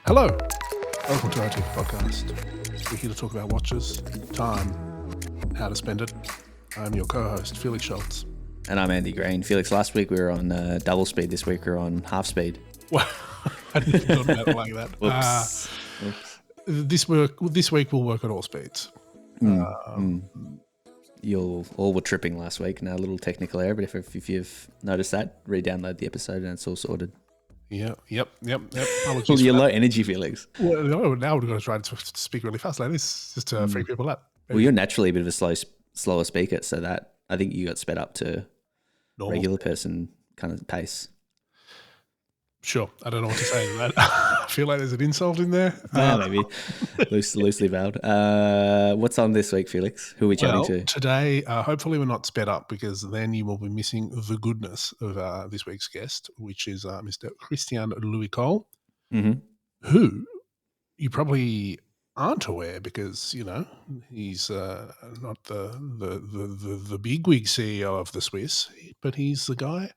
Hello, welcome to our Tech Podcast. We're here to talk about watches, time, how to spend it. I'm your co-host, Felix Schultz. And I'm Andy Green. Felix, last week we were on double speed. This week we're on half speed. Well, I didn't thought about it like that. Oops. This week we'll work at all speeds. You all were tripping last week. Now a little technical error, but if you've noticed that, re-download the episode and it's all sorted. Yep. Well, you're low energy, Felix. Well, no, now we're going to try to speak really fast like this, just to freak people out. Well, you're naturally a bit of a slower speaker, so that I think you got sped up to Normal. Regular person kind of pace. Sure. I don't know what to say to that. I feel like there's an insult in there. Maybe. Loosely veiled. What's on this week, Felix? Who are we chatting to? Today, hopefully we're not sped up because then you will be missing the goodness of this week's guest, which is Mr. ChristianLouis Cols, who you probably aren't aware because, you know, he's not the bigwig CEO of the Swiss, but he's the guy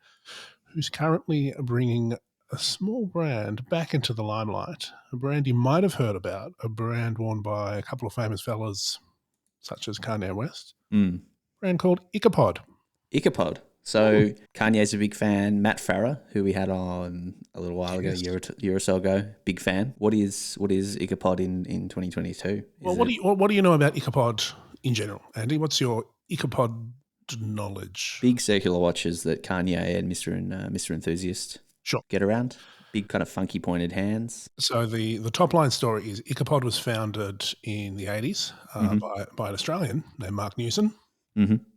who's currently bringing a small brand back into the limelight, a brand you might have heard about, a brand worn by a couple of famous fellas such as Kanye West, brand called Ikepod. Ikepod. So Kanye's a big fan. Matt Farah, who we had on a little while ago, year or so ago, big fan. What is Ikepod in 2022? Well, what do you know about Ikepod in general, Andy? What's your Ikepod knowledge? Big circular watches that Kanye and Mr. Enthusiast get around. Big kind of funky pointed hands. So the top line story is Ikepod was founded in the 80s by an Australian named Marc Newson,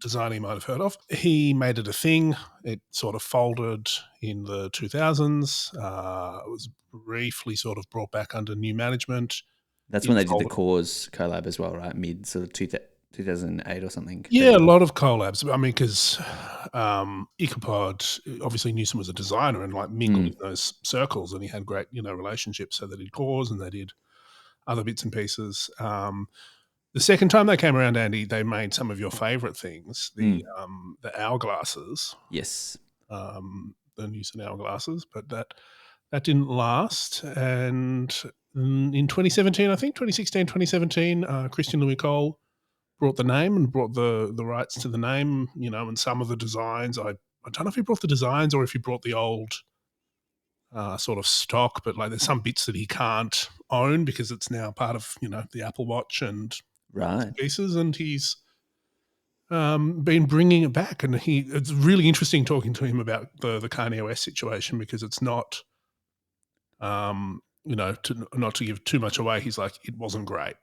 designer you might have heard of. He made it a thing. It sort of folded in the 2000s. It was briefly sort of brought back under new management. That's when they did the Kors collab as well, right? Mid sort of 2008 or something. Yeah, a lot of collabs. I mean, because Ikepod, obviously Newsom was a designer and like mingled in those circles, and he had great, relationships. So they did Kors and they did other bits and pieces. The second time they came around, Andy, they made some of your favourite things, the hourglasses. Yes. The Newson hourglasses, but that didn't last. And in 2017, I think, 2016, 2017, ChristianLouis Cols brought the name and brought the rights to the name, and some of the designs. I don't know if he brought the designs or if he brought the old sort of stock, but like there's some bits that he can't own because it's now part of, the Apple Watch and pieces, and he's been bringing it back. And it's really interesting talking to him about the Kanye West situation because it's not, not to give too much away, he's like, it wasn't great.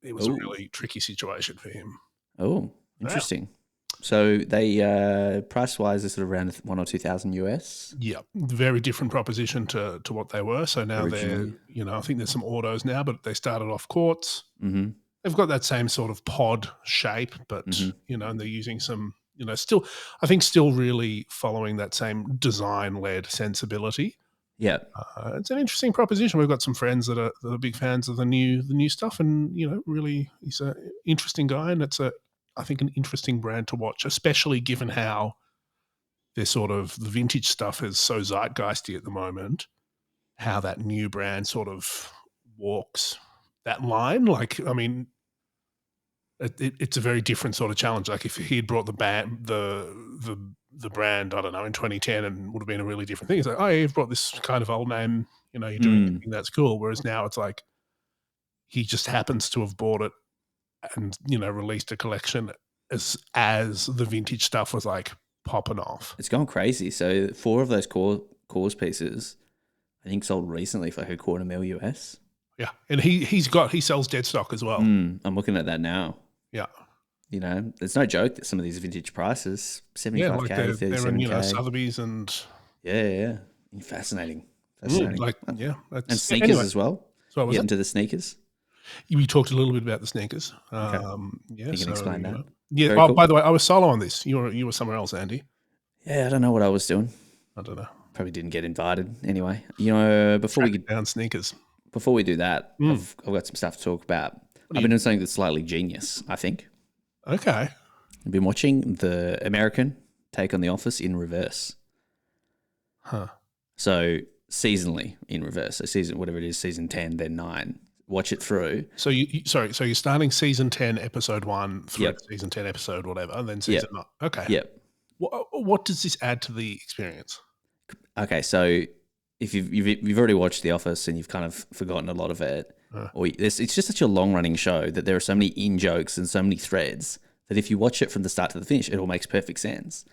It was a really tricky situation for him. Oh, interesting. Yeah. So they price-wise, they're sort of around $1,000 or $2,000 US. Yeah, very different proposition to what they were. So now they're, I think there's some autos now, but they started off quartz. They've got that same sort of pod shape, but and they're using some, still really following that same design-led sensibility. Yeah, it's an interesting proposition. We've got some friends that are big fans of the new stuff, and really he's an interesting guy, and it's I think an interesting brand to watch, especially given how they're sort of the vintage stuff is so zeitgeisty at the moment. How that new brand sort of walks that line, like I mean, it's a very different sort of challenge. Like if he had brought the brand, I don't know, in 2010 and would have been a really different thing. It's like, oh, you've brought this kind of old name, you're doing something that's cool. Whereas now it's like he just happens to have bought it and, released a collection as the vintage stuff was like popping off. It's gone crazy. So 4 of those Kors pieces, I think sold recently for like $250,000 US. Yeah. And he sells dead stock as well. I'm looking at that now. Yeah. It's no joke that some of these vintage prices, $75,000, $37,000. They're in, Sotheby's and... Yeah. Fascinating. And sneakers as well. So get into the sneakers. We talked a little bit about the sneakers. Okay. You can explain that. Yeah. Very cool. By the way, I was solo on this. You were somewhere else, Andy. Yeah, I don't know what I was doing. I don't know. Probably didn't get invited. Anyway, before we get down sneakers. Before we do that, I've got some stuff to talk about. I've been doing something that's slightly genius, I think. Okay. I've been watching the American take on The Office in reverse. Huh. So seasonally in reverse. So season, whatever it is, season 10, then 9. Watch it through. So so you're starting season 10, episode 1 through Yep. season 10, episode whatever, and then season 9. Okay. Yep. What does this add to the experience? Okay, so if you've already watched The Office and you've kind of forgotten a lot of it, or it's just such a long running show that there are so many in jokes and so many threads that if you watch it from the start to the finish, it all makes perfect sense.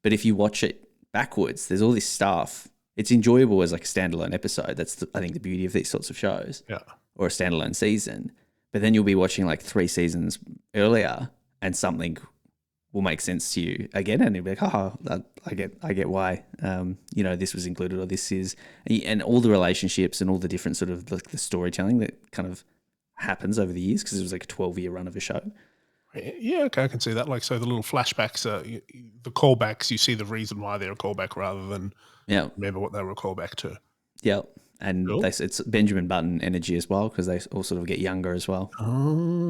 But if you watch it backwards, there's all this stuff. It's enjoyable as like a standalone episode. That's I think the beauty of these sorts of shows. Yeah. Or a standalone season. But then you'll be watching like 3 seasons earlier, and something will make sense to you again, and you'll be like, oh, I get why, this was included, or this is, and all the relationships and all the different sort of the storytelling that kind of happens over the years, because it was like a 12-year run of a show. Yeah, okay, I can see that. Like, so the little flashbacks, the callbacks, you see the reason why they're a callback rather than remember what they were a callback to. Yeah. And cool. It's Benjamin Button energy as well, because they all sort of get younger as well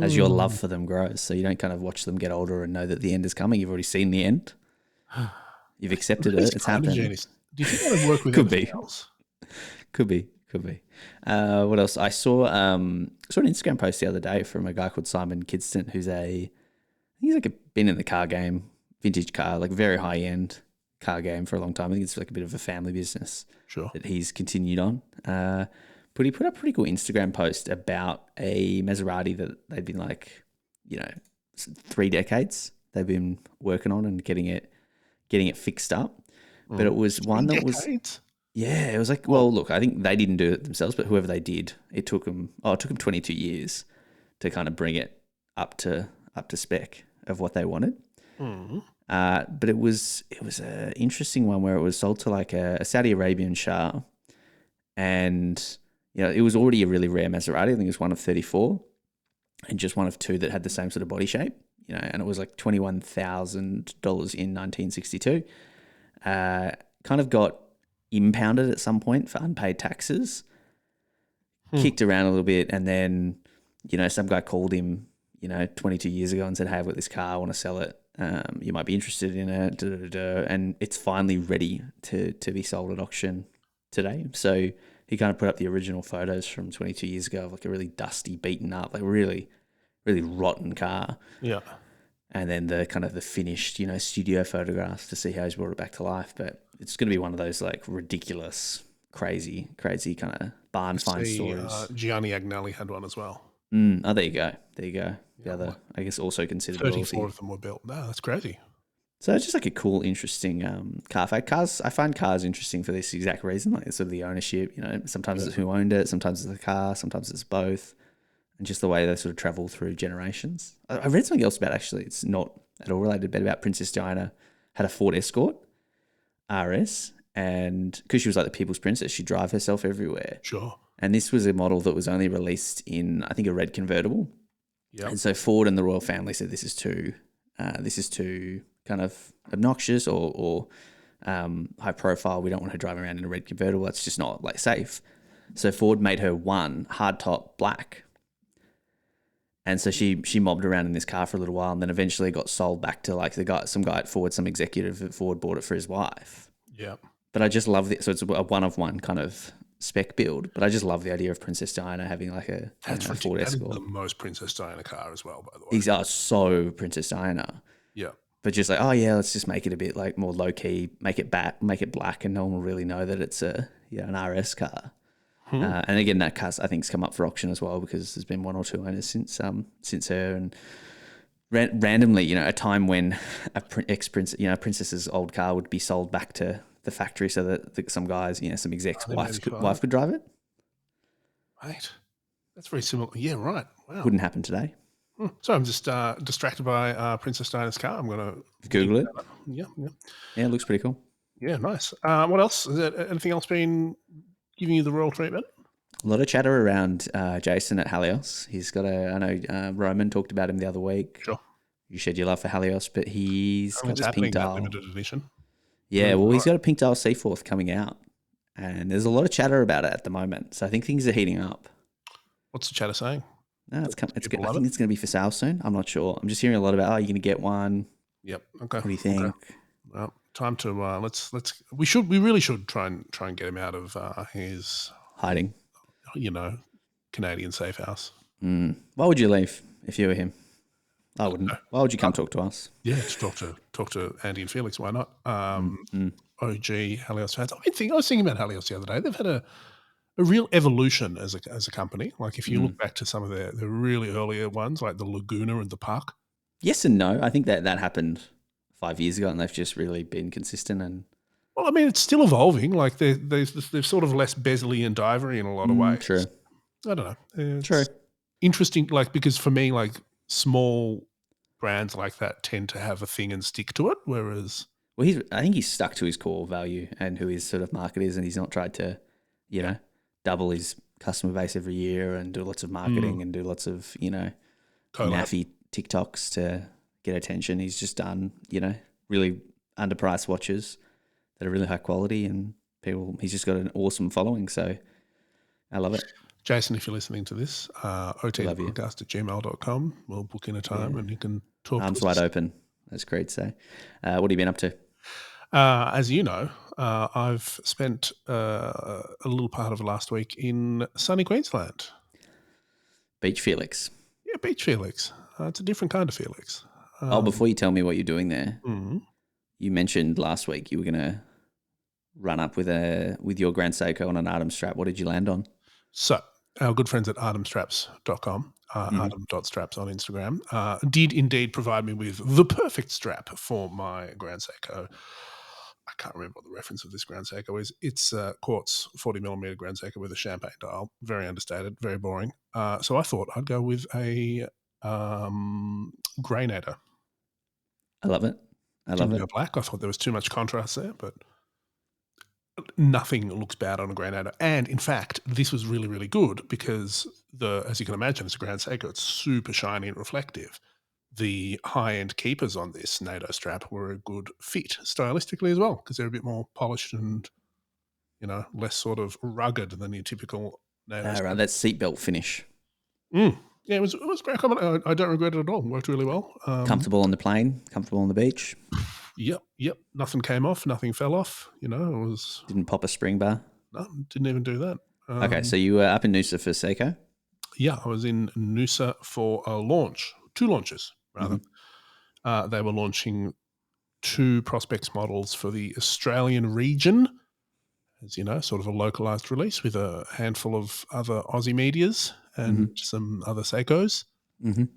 as your love for them grows. So you don't kind of watch them get older and know that the end is coming. You've already seen the end. You've accepted it. It's happened. Do you think that would work with anything else? Could be. What else? I saw an Instagram post the other day from a guy called Simon Kidston, who's been in the car game, vintage car, like very high end car game for a long time. I think it's like a bit of a family business that he's continued on. But he put up a pretty cool Instagram post about a Maserati that they've been 3 decades they've been working on and getting it fixed up. But it was one that was, it was like, well, look, I think they didn't do it themselves, but whoever they did, it took them 22 years to kind of bring it up to spec of what they wanted. But it was an interesting one where it was sold to like a Saudi Arabian Shah, and it was already a really rare Maserati. I think it was one of 34, and just one of 2 that had the same sort of body shape. And it was like $21,000 in 1962. Kind of got impounded at some point for unpaid taxes, kicked around a little bit, and then some guy called him 22 years ago and said, hey, I've got this car, I want to sell it. You might be interested in it, and it's finally ready to be sold at auction today. So he kind of put up the original photos from 22 years ago of like a really dusty, beaten up, like really, really rotten car. Yeah. And then the kind of the finished, studio photographs to see how he's brought it back to life. But it's going to be one of those like ridiculous, crazy kind of barn find stories. Gianni Agnelli had one as well. Oh, there you go. The other, I guess, also considered 34 of them were built. No, that's crazy. So it's just like a cool, interesting car fact. Cars, I find cars interesting for this exact reason. Like it's sort of the ownership. Sometimes it's who owned it, sometimes it's the car, sometimes it's both, and just the way they sort of travel through generations. I read something else about, actually, it's not at all related, but about Princess Diana had a Ford Escort RS, and because she was like the people's princess, she'd drive herself everywhere. Sure. And this was a model that was only released in, I think, a red convertible. Yeah. And so Ford and the royal family said this is too kind of obnoxious or high profile. We don't want her driving around in a red convertible. That's just not like safe. So Ford made her one hardtop black. And so she mobbed around in this car for a little while, and then eventually got sold back to like some guy at Ford, some executive at Ford bought it for his wife. Yeah. But I just love it. So it's a one of one kind of spec build, but I just love the idea of Princess Diana having like a Ford Escort. That's the most Princess Diana car as well, by the way. These are so Princess Diana. Yeah. But just like, oh yeah, let's just make it a bit like more low key, make it black, and no one will really know that it's an RS car. And again, that car I think's come up for auction as well, because there's been 1 or 2 owners since her, and randomly, a time when a princess's old car would be sold back to the factory so that some guys, some exec's wife could drive it. Right. That's very similar. Yeah, right. Wow. Wouldn't happen today. So I'm just distracted by Princess Diana's car. I'm going to Google it. Yeah. Yeah, it looks pretty cool. Yeah, nice. What else? Is there anything else been giving you the royal treatment? A lot of chatter around Jason at Halios. He's got I know Roman talked about him the other week. Sure. You shared your love for Halios, but he's got this pink dial. Limited edition. Yeah, well, he's got a pink dial Seaforth coming out, and there's a lot of chatter about it at the moment. So I think things are heating up. What's the chatter saying? No, it's good. I think it's going to be for sale soon. I'm not sure. I'm just hearing a lot about, you're going to get one. Yep. Okay. What do you think? Okay. Well, time to we really should try and get him out of his Hiding. Canadian safe house. Why would you leave if you were him? I wouldn't. Why would you come talk to us? Yeah, to talk to Andy and Felix. Why not? OG Halios fans. I was thinking about Halios the other day. They've had a real evolution as a company. Like if you look back to some of their really earlier ones, like the Laguna and the Park. Yes and no. I think that happened 5 years ago, and they've just really been consistent. And well, I mean, it's still evolving. Like they're sort of less bezelly and divery in a lot of ways. True. I don't know. It's true. Interesting. Like because for me, like small brands like that tend to have a thing and stick to it, whereas. Well, I think he's stuck to his core value and who his sort of market is, and he's not tried to, double his customer base every year and do lots of marketing and do lots of, naffy TikToks to get attention. He's just done, really underpriced watches that are really high quality, and he's just got an awesome following. So I love it. Jason, if you're listening to this, otpodcast@gmail.com. We'll book in a time and you can talk. Arms wide open, as Creed say. What have you been up to? As you know, I've spent a little part of last week in sunny Queensland. Beach Felix. Yeah, Beach Felix. It's a different kind of Felix. Before you tell me what you're doing there, you mentioned last week you were going to run up with your Grand Seiko on an Artem Strap. What did you land on? So our good friends at artemstraps.com, artem.straps on Instagram, did indeed provide me with the perfect strap for my Grand Seiko. I can't remember what the reference of this Grand Seiko is. It's quartz 40mm Grand Seiko with a champagne dial. Very understated, very boring. So I thought I'd go with a Greynator. I love it. Didn't go black. I thought there was too much contrast there, but nothing looks bad on a Greynator. And in fact, this was really, really good because as you can imagine, it's a Grand Seiko. It's super shiny and reflective. The high-end keepers on this NATO strap were a good fit stylistically as well because they're a bit more polished and, less sort of rugged than your typical NATO strap. Right, that seatbelt finish. Yeah, it was great. I don't regret it at all. It worked really well. Comfortable on the plane, comfortable on the beach. Yep. Nothing came off, nothing fell off. It was... Didn't pop a spring bar? No, didn't even do that. Okay, so you were up in Noosa for Seiko? Yeah, I was in Noosa for a launch, 2 launches, rather. They were launching 2 Prospects models for the Australian region, as you know, sort of a localized release with a handful of other Aussie medias and some other Seikos. And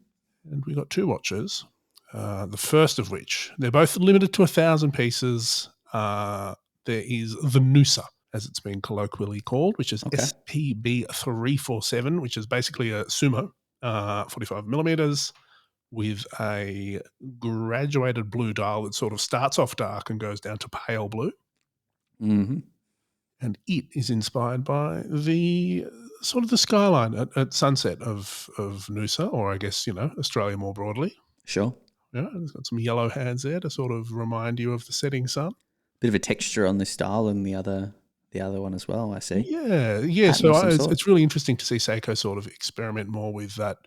we got 2 watches. The first of which, they're both limited to 1,000 pieces. There is the Noosa, as it's been colloquially called, which is SPB347, which is basically a Sumo, 45mm, with a graduated blue dial that sort of starts off dark and goes down to pale blue. And it is inspired by the sort of the skyline at sunset of Noosa, or I guess, Australia more broadly. Sure. Yeah, it's got some yellow hands there to sort of remind you of the setting sun. Bit of a texture on this dial and the other one as well, I see. Yeah. So it's really interesting to see Seiko sort of experiment more with that,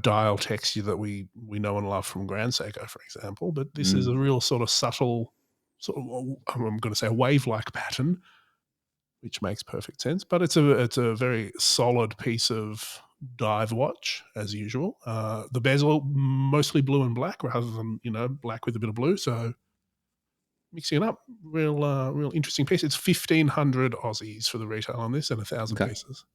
dial texture that we know and love from Grand Seiko, for example. But this is a real sort of subtle, I'm going to say a wave-like pattern, which makes perfect sense. But it's a very solid piece of dive watch, as usual. The bezel, mostly blue and black rather than, black with a bit of blue. So mixing it up, real interesting piece. It's 1,500 Aussies for the retail on this and 1,000 pieces.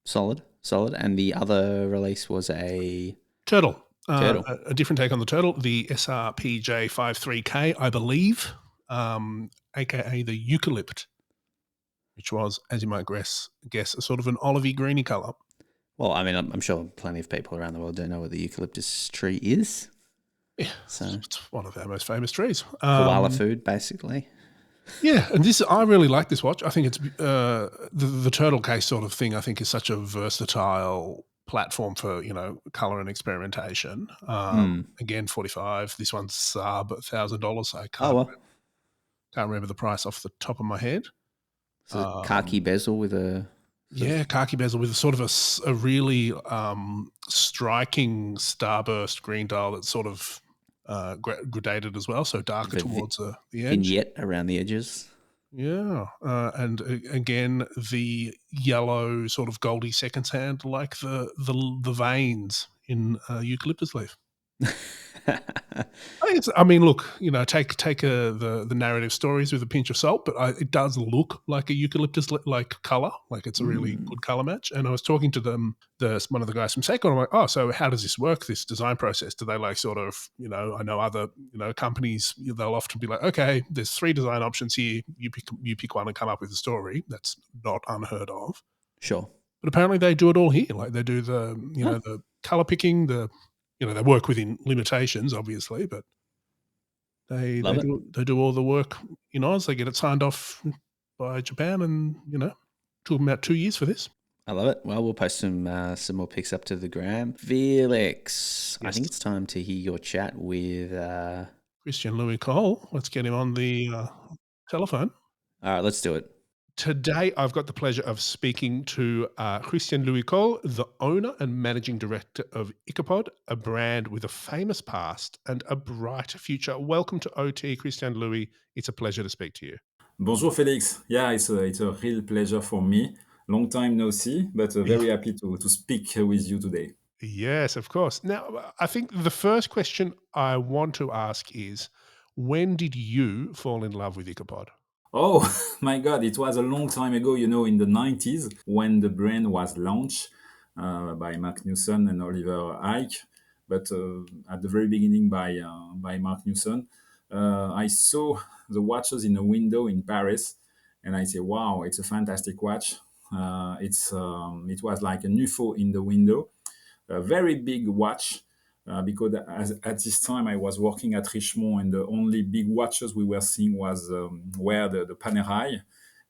Solid. And the other release was a... Turtle. A different take on the Turtle, the SRPJ53K, I believe, aka the Eucalypt, which was, as you might guess, a sort of an olivey greeny colour. Well, I mean, I'm sure plenty of people around the world don't know what the eucalyptus tree is. Yeah, so it's one of our most famous trees. Koala food, basically. Yeah, and I really like this watch. I think it's the turtle case sort of thing. I think is such a versatile platform for color and experimentation. Again, 45. This one's sub $1,000. So I can't remember the price off the top of my head. So khaki bezel with a... Yeah, khaki bezel with sort of a really striking starburst green dial that sort of gradated as well, so darker The towards the edge. vignette around the edges. Yeah, and again, the yellow sort of goldy seconds hand, like the veins in eucalyptus leaf. I mean, look, take the narrative stories with a pinch of salt, but it does look like a eucalyptus like color, like it's a really Mm. good color match. And I was talking to one of the guys from Seiko, and I'm like, oh, so how does this work? This design process? Do they like sort of, I know other companies, they'll often be like, okay, there's 3 design options here. You pick one and come up with a story. That's not unheard of. Sure. But apparently they do it all here. Like they do Huh. the color picking, they work within limitations, obviously, but they Love they it. do all the work in Oz. They get it signed off by Japan, and took them about 2 years for this. I love it. Well, we'll post some more pics up to the gram. Felix, I Yes, think it's time to hear your chat with. Christian Louis Cole. Let's get him on the telephone. All right, let's do it. Today, I've got the pleasure of speaking to Christian Louis Cole, the owner and managing director of Ikepod, a brand with a famous past and a bright future. Welcome to OT, Christian Louis. It's a pleasure to speak to you. Bonjour, Felix. Yeah, it's a real pleasure for me. Long time no see, but very happy to speak with you today. Yes, of course. Now, I think the first question I want to ask is, when did you fall in love with Ikepod? Oh my God, it was a long time ago, in the 90s when the brand was launched by Marc Newson and Oliver Ike. But at the very beginning by Marc Newson, I saw the watches in a window in Paris, and I say, "Wow, it's a fantastic watch." It was like an UFO in the window, a very big watch. Because at this time I was working at Richemont, and the only big watches we were seeing were the Panerai,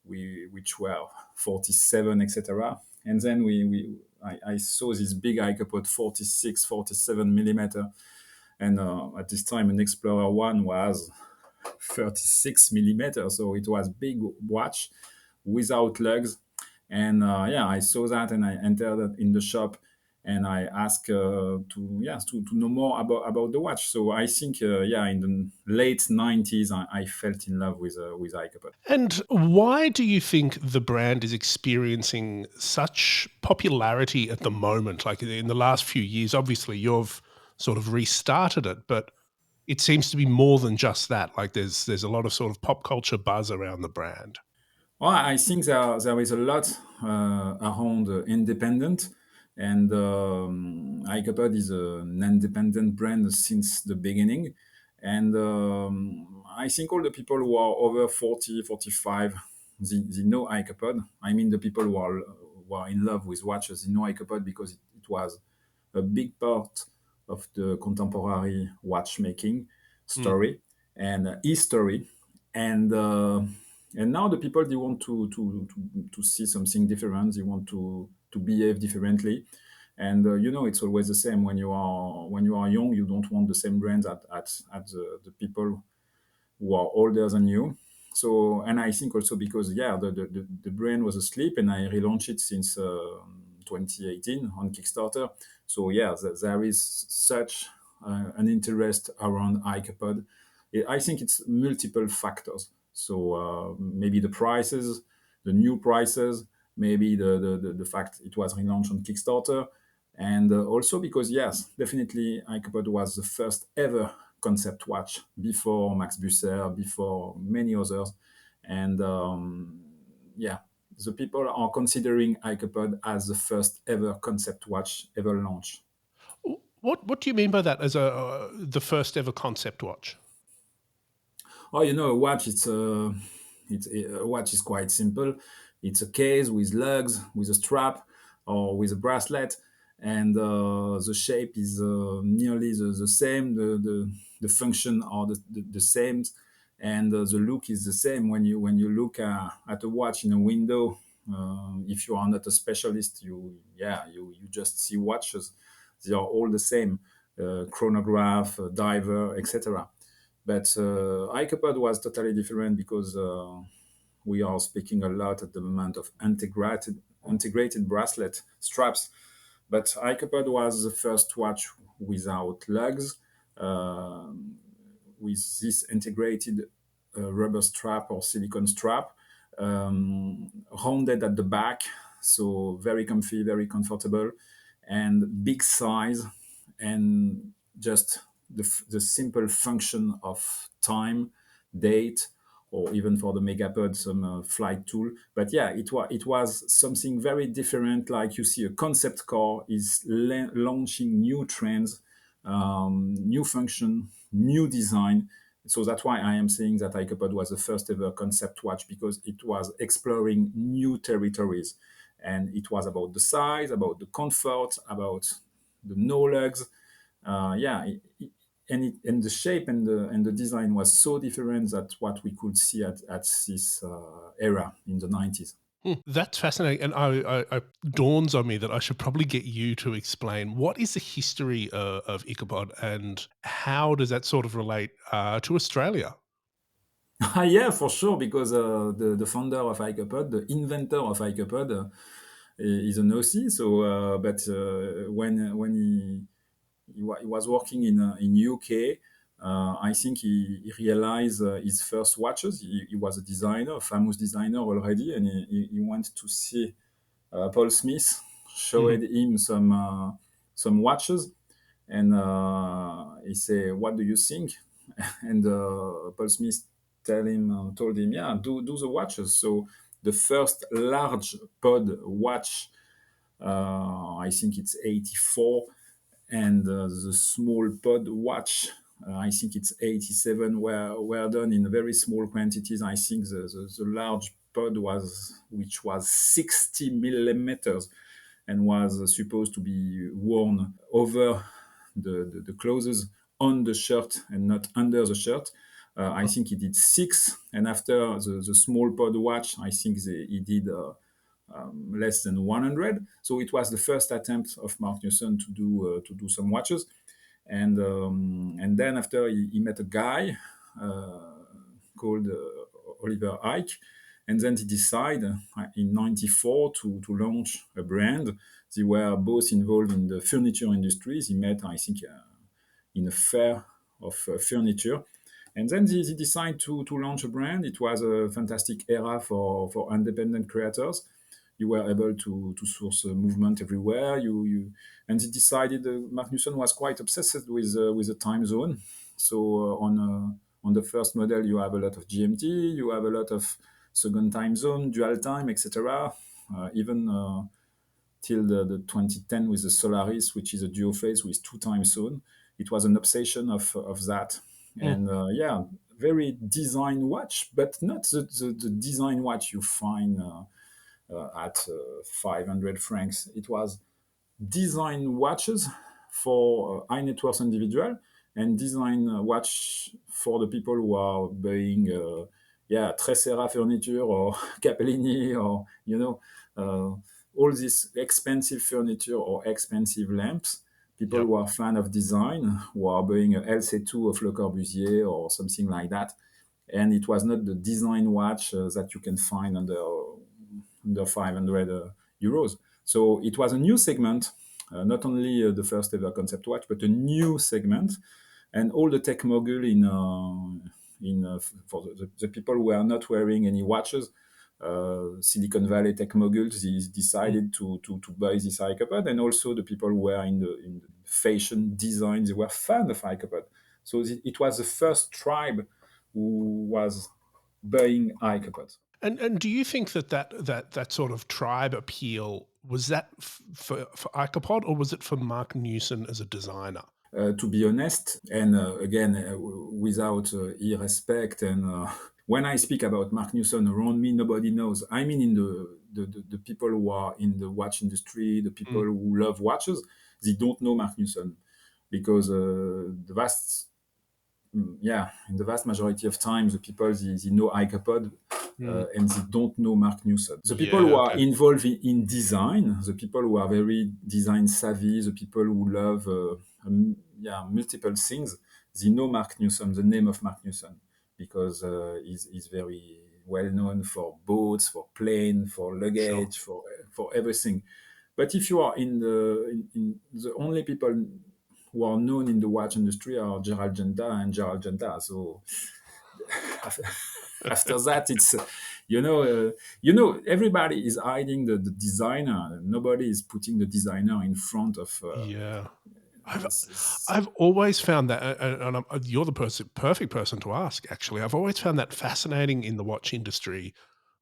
which were 47, etc. And then I saw this big Ikepod 46, 47 millimeter, and at this time an Explorer One was 36 millimeter, so it was big watch without lugs. And yeah, I saw that, and I entered in the shop, and I asked to know more about the watch. So I think yeah, in the late 90s, I felt in love with Ikepod. And why do you think the brand is experiencing such popularity at the moment? Like in the last few years, obviously you've sort of restarted it, but it seems to be more than just that. Like there's a lot of sort of pop culture buzz around the brand. Well, I think there is a lot around independent, and Ikepod is an independent brand since the beginning. And I think all the people who are over 40, 45, they know Ikepod. I mean, the people who are in love with watches, they know Ikepod because it was a big part of the contemporary watchmaking Mm. story and history. And now the people, they want to see something different. They want to behave differently. And it's always the same when you are young. You don't want the same brands at the people who are older than you. So, and I think also because the brand was asleep, and I relaunched it since 2018 on Kickstarter. So yeah, there is such an interest around Ikepod. I think it's multiple factors. So maybe the prices, the new prices, maybe the fact it was relaunched on Kickstarter, and also because yes, definitely Ikepod was the first ever concept watch before Max Busser, before many others, and yeah, the people are considering Ikepod as the first ever concept watch ever launched. What do you mean by that as the first ever concept watch? Oh, a watch. A watch is quite simple. It's a case with lugs, with a strap, or with a bracelet, and the shape is nearly the same. The function are the same, and the look is the same. When you look at a watch in a window, if you are not a specialist, you just see watches. They are all the same, chronograph, diver, etc. But Ikepod was totally different because we are speaking a lot at the moment of integrated bracelet straps. But Ikepod was the first watch without lugs, with this integrated rubber strap or silicone strap, rounded at the back, so very comfy, very comfortable, and big size, and just the simple function of time, date, or even for the Megapod, some flight tool. But yeah, it was something very different. Like you see, a concept car is launching new trends, new function, new design. So that's why I am saying that Ikepod was the first ever concept watch, because it was exploring new territories. And it was about the size, about the comfort, about the no lugs. And the shape and the design was so different that what we could see at this era in the 90s. That's fascinating, and I dawns on me that I should probably get you to explain what is the history of Ikepod and how does that sort of relate to Australia? Yeah, for sure, because the founder of Ikepod, the inventor of Ikepod, is an Aussie. So, but when he was working in UK, I think he realized his first watches. He was a designer, a famous designer already, and he went to see Paul Smith, showed him some watches, and he said, "What do you think?" And Paul Smith told him, "Yeah, do the watches." So the first large pod watch, I think it's 84, and the small pod watch, I think it's 87, were done in very small quantities. I think the large pod which was 60 millimeters and was supposed to be worn over the clothes on the shirt and not under the shirt. I think he did 6, and after the small pod watch, I think he did less than 100. So it was the first attempt of Marc Newson to do some watches, and then after he met a guy called Oliver Ike, and then he decided in '94 to launch a brand. They were both involved in the furniture industry. They met, I think, in a fair of furniture. And then they decided to launch a brand. It was a fantastic era for independent creators. You were able to source movement everywhere. And they decided Marc Newson was quite obsessed with the time zone. So on the first model, you have a lot of GMT, you have a lot of second time zone, dual time, etc. Even till the 2010 with the Solaris, which is a dual phase with 2 time zone. It was an obsession of that. And yeah, very design watch, but not the design watch you find at 500 francs. It was design watches for high net worth individual, and design watch for the people who are buying Tresera furniture or Capellini, or all this expensive furniture or expensive lamps. People who are fan of design, who are buying a LC2 of Le Corbusier or something like that. And it was not the design watch that you can find under 500 euros. So it was a new segment, not only the first ever concept watch, but a new segment. And all the tech mogul for the people who are not wearing any watches, Silicon Valley tech moguls, decided to buy this Ikepod, and also the people who were in the fashion design, they were fans of Ikepod. So it was the first tribe who was buying Ikepods. And do you think that sort of tribe appeal, was that for Ikepod, or was it for Marc Newson as a designer? To be honest, and again, without irrespect, and when I speak about Marc Newson around me, nobody knows. I mean, in the people who are in the watch industry, the people who love watches, they don't know Marc Newson, because in the vast majority of times, the people they know Ikepod, and they don't know Marc Newson. The people who are involved in design, the people who are very design savvy, the people who love multiple things, they know Marc Newson, the name of Marc Newson, because he's very well known for boats, for plane, for luggage, for everything. But if you are in the only people who are known in the watch industry are Gerald Genta and Gerald Genta. So after that, it's everybody is hiding the designer. Nobody is putting the designer in front of. Yeah. This is, I've always found that, and you're the perfect person to ask. Actually, I've always found that fascinating in the watch industry.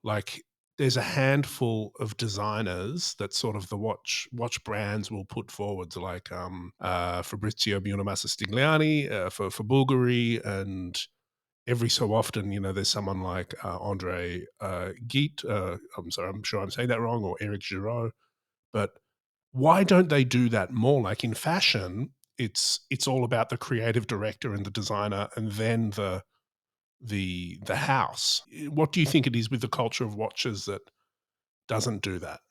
Like, there's a handful of designers that sort of the watch brands will put forwards, like Fabrizio Buonamassa-Stigliani for Bulgari, and every so often, there's someone like Andre Guit. I'm sorry, I'm sure I'm saying that wrong, or Eric Giraud, but why don't they do that more? Like in fashion, it's all about the creative director and the designer, and then the house. What do you think it is with the culture of watches that doesn't do that?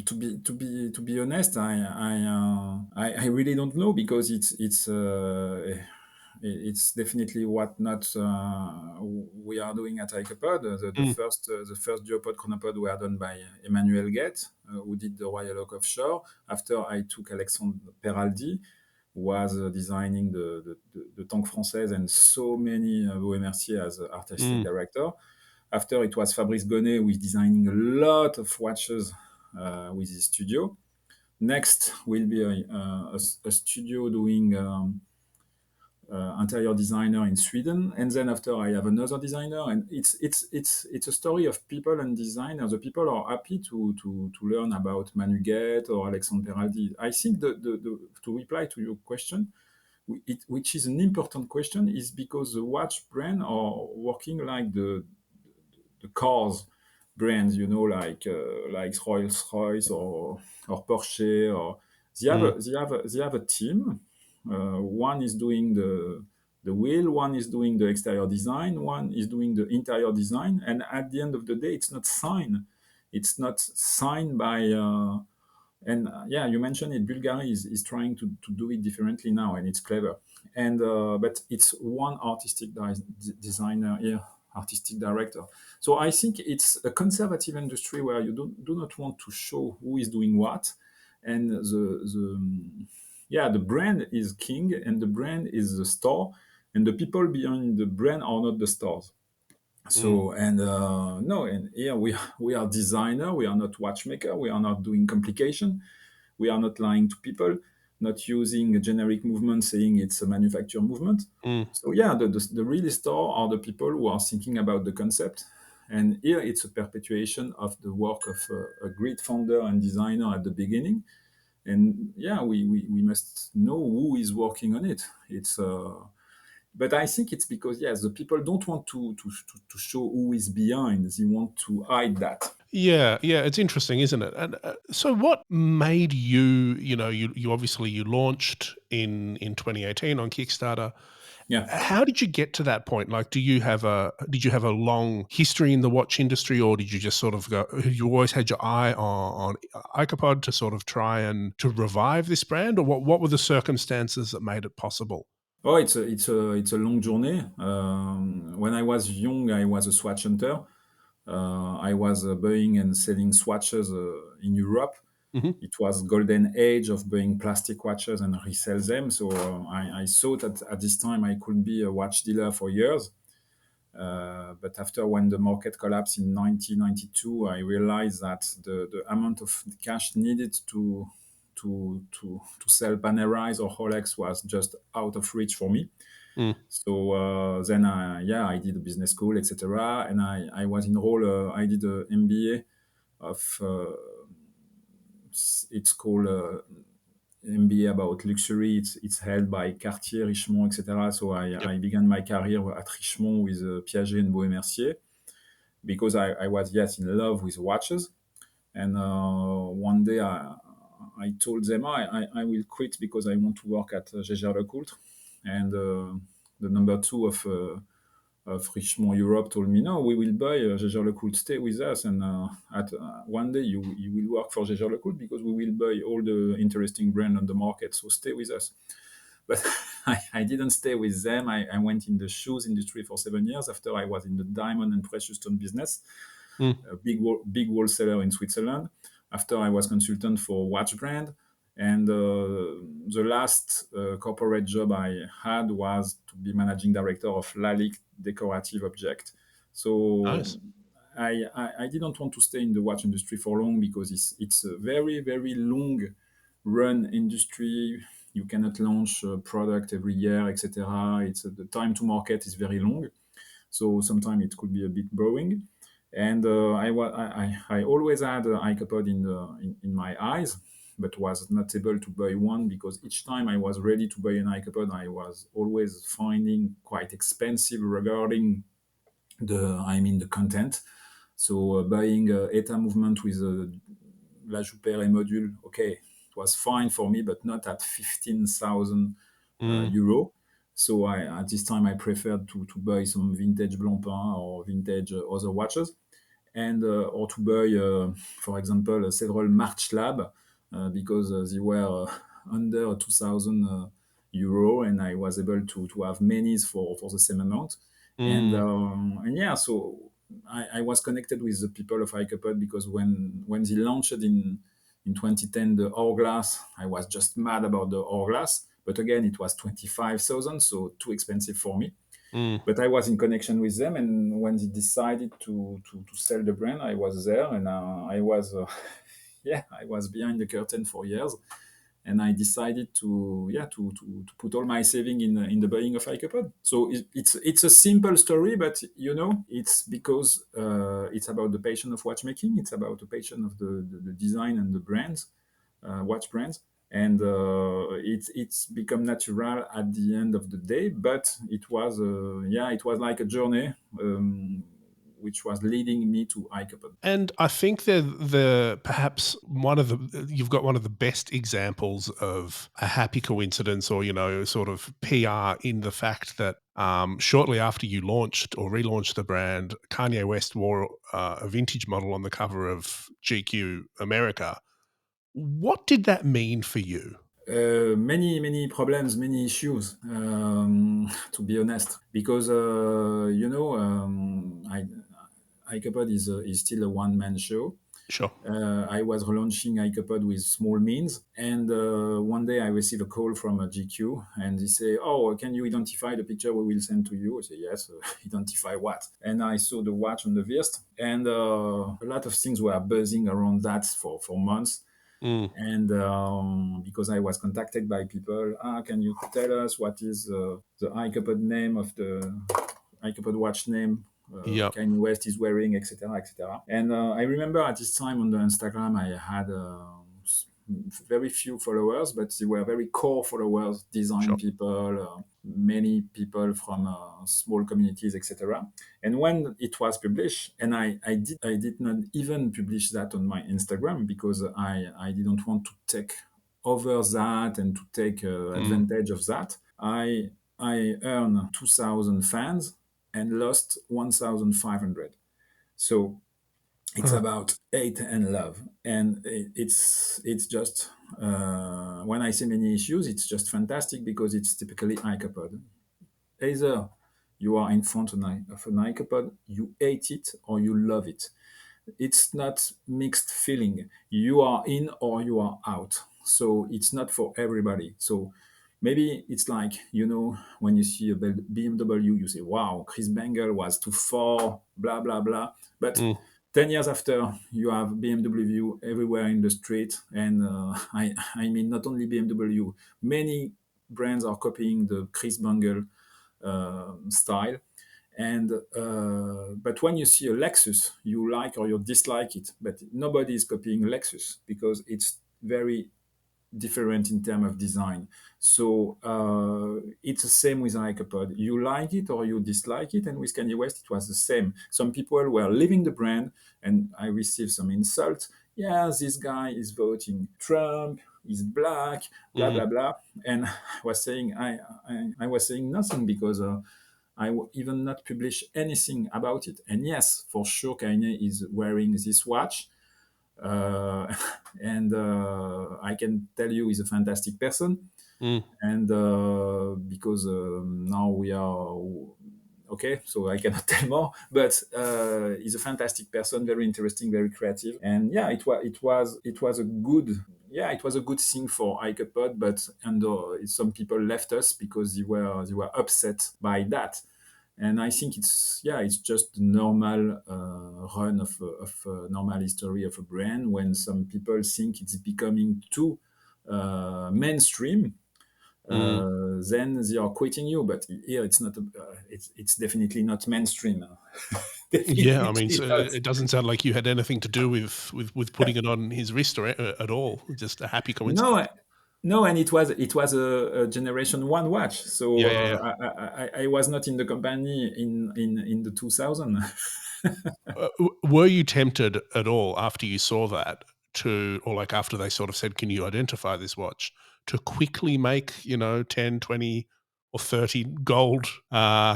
to be honest, I really don't know, because it's definitely what not we are doing at Ikepod. Mm, The first geopod chronopod were done by Emmanuel Guet, who did the Royal Oak Offshore. After, I took Alexandre Peraldi, who was designing the Tank Française and so many Vaux et Mercier as artistic mm, director. After, it was Fabrice Bonnet, who is designing a lot of watches with his studio. Next will be a studio doing interior designer in Sweden, and then after, I have another designer, and it's a story of people and designers. The people are happy to learn about Manu Guet or Alexandre Peraldi. I think to reply to your question, which is an important question, is because the watch brand are working like the cars brands, like Rolls Royce or Porsche, or mm, they have a team. One is doing the wheel, one is doing the exterior design, one is doing the interior design, and at the end of the day, it's not signed. It's not signed by. Yeah, you mentioned it. Bulgari is trying to do it differently now, and it's clever. And but it's one artistic designer here, artistic director. So I think it's a conservative industry where you do not want to show who is doing what, and the brand is king, and the brand is the store, and the people behind the brand are not the stores. mm, So, and no, and here we are designer. We are not watchmaker. We are not doing complication. We are not lying to people. Not using a generic movement, saying it's a manufacturer movement. mm, So yeah, the real store are the people who are thinking about the concept. And here it's a perpetuation of the work of a great founder and designer at the beginning. And yeah, we must know who is working on it. But I think it's because, yes, the people don't want to show who is behind. They want to hide that. Yeah, yeah, it's interesting, isn't it? And so, what made you? You obviously you launched in 2018 on Kickstarter. Yeah. How did you get to that point? Like, did you have a long history in the watch industry, or did you just sort of go? You always had your eye on Ikepod to sort of try and to revive this brand, or what were the circumstances that made it possible? Oh, it's a long journey. When I was young, I was a swatch hunter. I was buying and selling swatches in Europe. Hmm. It was golden age of buying plastic watches and resell them. So I thought that at this time I could be a watch dealer for years. But after, when the market collapsed in 1992, I realized that the amount of cash needed to sell Panerais or Rolex was just out of reach for me. Mm, So then I did a business school, etc. And I was enrolled. I did an MBA of it's called MBA about luxury. It's held by Cartier, Richemont, etc. So yep. I began my career at Richemont with Piaget and Vaux et Mercier, because I was, yes, in love with watches. And one day I told them I will quit because I want to work at Jaeger-LeCoultre. And the number two of Richemont Europe told me, no, we will buy Jaeger-LeCoultre, stay with us, and at one day you will work for Jaeger-LeCoultre, because we will buy all the interesting brand on the market, so stay with us. But I didn't stay with them. I went in the shoes industry for 7 years. After, I was in the diamond and precious stone business, Mm, a big wholesaler in Switzerland. After, I was consultant for watch brand. And the last corporate job I had was to be managing director of Lalique Decorative Object. So Nice. I didn't want to stay in the watch industry for long because it's a very, very long run industry. You cannot launch a product every year, etc. The time to market is very long. So sometimes it could be a bit boring. And I always had an Ikepod in my eyes, but was not able to buy one because each time I was ready to buy an Ikepod, I was always finding quite expensive regarding the content. So buying ETA movement with a La Joupere module, okay, it was fine for me, but not at 15,000 euro. So at this time, I preferred to buy some vintage Blancpain or vintage other watches, and or to buy, for example, several March Lab because they were under 2,000 euro, and I was able to have many for the same amount. And yeah, so I was connected with the people of Ikepod because when they launched in 2010 the hourglass, I was just mad about the hourglass. But again, it was 25,000, so too expensive for me. But I was in connection with them, and when they decided to sell the brand, I was there, and I was yeah, I was behind the curtain for years, and I decided to put all my saving in the buying of Ikepod. So it's a simple story, but it's because it's about the passion of watchmaking. It's about the passion of the design and the brands, watch brands, and it's become natural at the end of the day. But it was like a journey. Which was leading me to Ikepod. And I think the perhaps you've got one of the best examples of a happy coincidence, or sort of PR, in the fact that shortly after you launched or relaunched the brand, Kanye West wore a vintage model on the cover of GQ America. What did that mean for you? Many problems, many issues, to be honest, because Ikepod is still a one-man show. Sure. I was relaunching Ikepod with small means, and one day I received a call from a GQ, and they say, "Oh, can you identify the picture we will send to you?" I say, "Yes." Identify what? And I saw the watch on the wrist, and a lot of things were buzzing around that for months. And because I was contacted by people, can you tell us what is the Ikepod name of the Ikepod watch name Yep. Kanye West is wearing, etc., etc. And I remember at this time on the Instagram, I had very few followers, but they were very core followers, design Sure. people, many people from small communities, etc. And when it was published, and I did not even publish that on my Instagram because I didn't want to take over that and to take advantage of that. I earned 2,000 fans and lost 1,500. So it's about hate and love, and it's just when I say many issues, it's just fantastic because it's typically Ikepod. Either you are in front of an Ikepod, you hate it or you love it. It's not mixed feeling. You are in or you are out. So it's not for everybody. So maybe it's like, when you see a BMW, you say, wow, Chris Bangle was too far, blah, blah, blah. But 10 years after, you have BMW everywhere in the street. And I mean, not only BMW, many brands are copying the Chris Bangle style. And but when you see a Lexus, you like or you dislike it, but nobody is copying Lexus because it's very different in terms of design. So it's the same with Ikepod. You like it or you dislike it, and with Kanye West, it was the same. Some people were leaving the brand, and I received some insults. Yeah, this guy is voting Trump. He's black, blah blah blah. And I was saying nothing because even not publish anything about it. And yes, for sure, Kanye is wearing this watch. Uh, and I can tell you he's a fantastic person. And because now we are okay, so I cannot tell more. But he's a fantastic person, very interesting, very creative, and yeah, it was a good yeah, it was a good thing for Ikepod, but some people left us because they were upset by that. And I think it's just the normal run of normal history of a brand when some people think it's becoming too mainstream. Then they are quitting you. But here it's not. It's definitely not mainstream. Yeah, I mean, Definitely so not. it doesn't sound like you had anything to do with putting it on his wrist or at all. Just a happy No, coincidence. no, and it was a Generation One watch. So Yeah, yeah, yeah. I was not in the company in the 2000. Were you tempted at all after you saw that or like after they sort of said, "Can you identify this watch?" to quickly make, 10, 20, or 30 gold